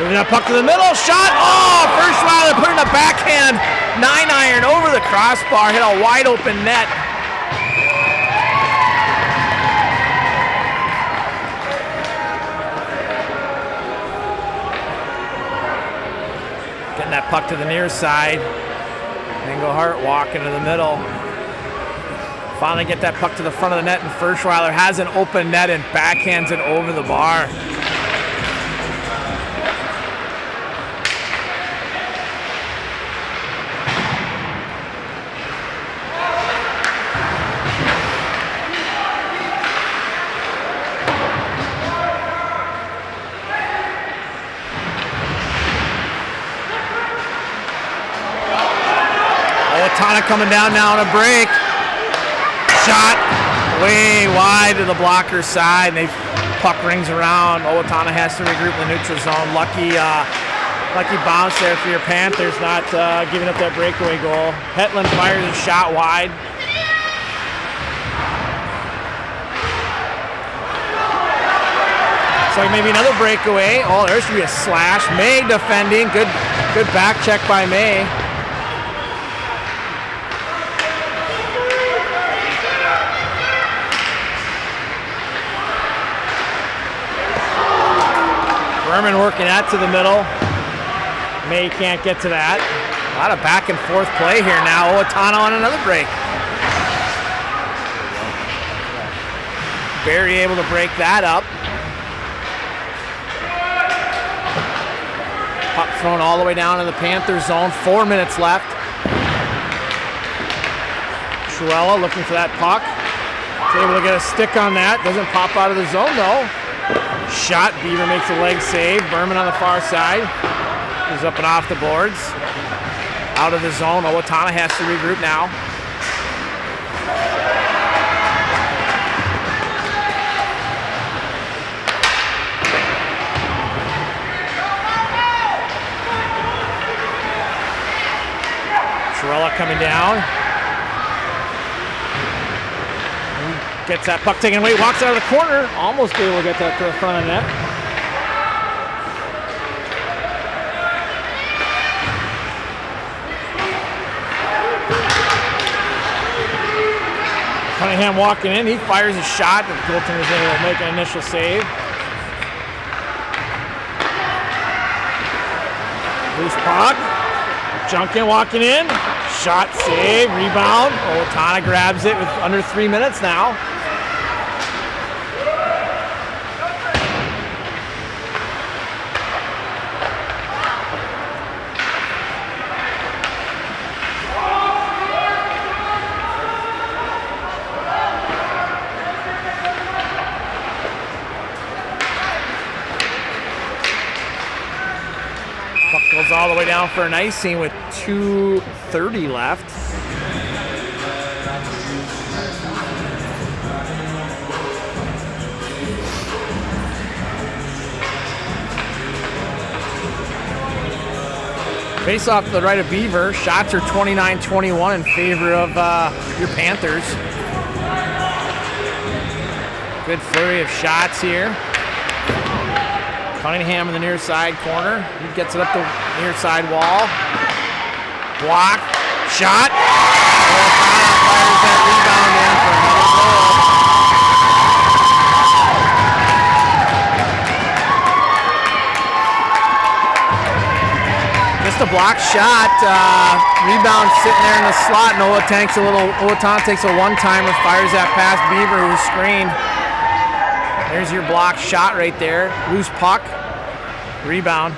Moving that puck to the middle. Shot. Oh, first Weiler putting a backhand 9-iron over the crossbar. Hit a wide open net. Getting that puck to the near side. Engelhardt walking to the middle. Finally get that puck to the front of the net, and Ferschweiler has an open net and backhands it over the bar. Owatonna coming down now on a break. Shot way wide to the blocker side, and puck rings around. Owatonna has to regroup in the neutral zone. Lucky bounce there for your Panthers, not giving up that breakaway goal. Hetland fires a shot wide. So maybe another breakaway. Oh, there should be a slash. May defending. Good back check by May. Berman working that to the middle. May can't get to that. A lot of back and forth play here now. Owatonna on another break. Barry able to break that up. Puck thrown all the way down in the Panthers zone. 4 minutes left. Truella looking for that puck. He's able to get a stick on that. Doesn't pop out of the zone though. Shot. Beaver makes a leg save. Berman on the far side. Goes up and off the boards. Out of the zone. Owatonna has to regroup now. Truella coming down. Gets that puck taken away, walks out of the corner, almost able to get that to the front of the net. Cunningham walking in, he fires a shot, but the goaltender's able to make an initial save. Loose puck. Junkin walking in, shot, save, rebound. Owatonna grabs it with under 3 minutes now. Goes all the way down for an icing with 2:30 left. Face off to the right of Beaver. Shots are 29-21 in favor of your Panthers. Good flurry of shots here. Cunningham in the near side corner. He gets it up the near side wall. Block. Shot. Owatonna fires that rebound in for another goal. Just a block shot. Rebound sitting there in the slot. And Owatonna takes a one-timer, fires that past Beaver, who's screened. There's your block shot right there. Loose puck. Rebound.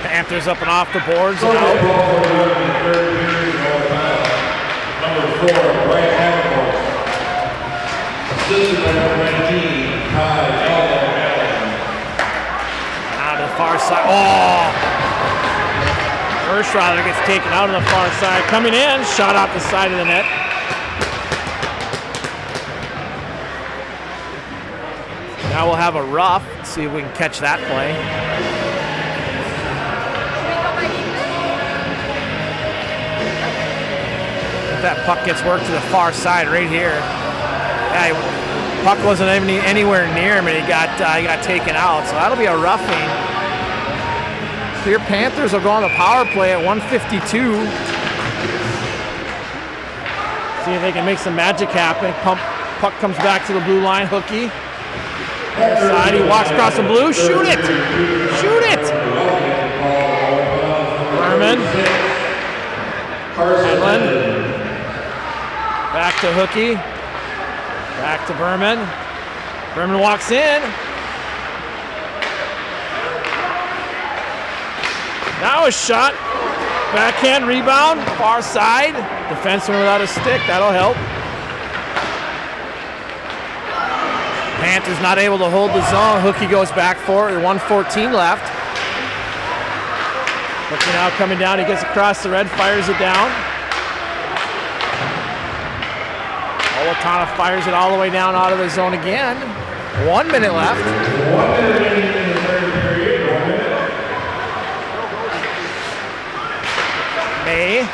Panthers up and off the boards. And out. Number 4, Brian Haverford. Assisted by number 19, Todd Allen. Out to the far side. Oh! First rounder gets taken out on the far side. Coming in, shot off the side of the net. Now we'll have a rough. See if we can catch that play. That puck gets worked to the far side right here. Yeah, puck wasn't even anywhere near him, and he got taken out. So that'll be a roughing. So your Panthers will go on the power play at 1:52. See if they can make some magic happen. Puck comes back to the blue line. Hookie. Side, he walks across the blue. Shoot it! Shoot it! Berman. Edlin. Back to Hookie. Back to Berman. Berman walks in. Now a shot. Backhand rebound. Far side. Defenseman without a stick. That'll help. Panthers not able to hold the zone. Hookie goes back for it. 1:14 left. Hookie now coming down. He gets across the red. Fires it down. Owatonna fires it all the way down out of the zone again. 1 minute left. 1 minute in the third period. 1 minute. May.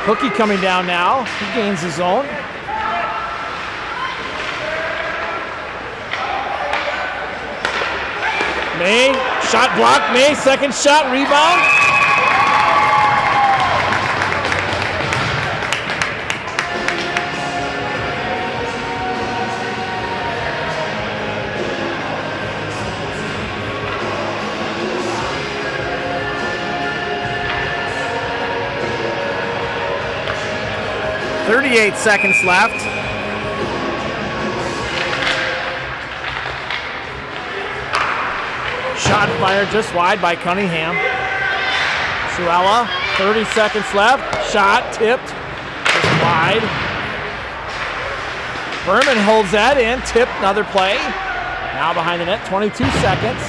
Hookie coming down now. He gains the zone. May. Shot blocked. May. Second shot. Rebound. .38 seconds left. Shot fired just wide by Cunningham. Suella, 30 seconds left. Shot tipped just wide. Berman holds that in. Tipped, another play. Now behind the net, 22 seconds.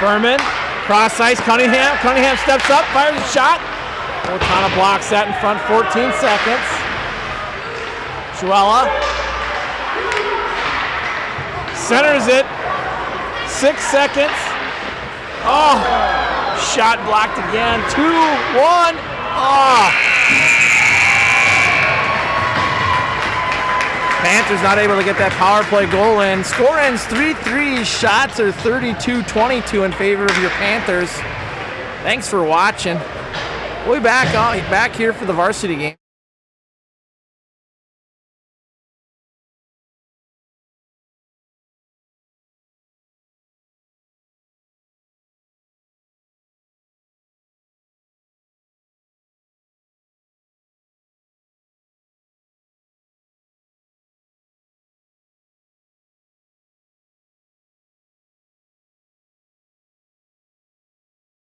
Berman, cross ice, Cunningham. Cunningham steps up, fires a shot. Owatonna blocks that in front, 14 seconds. Suella centers it. 6 seconds. Oh, shot blocked again. 2-1. Oh. Panthers not able to get that power play goal in. Score ends 3-3. Shots are 32-22 in favor of your Panthers. Thanks for watching. We'll be back here for the varsity game.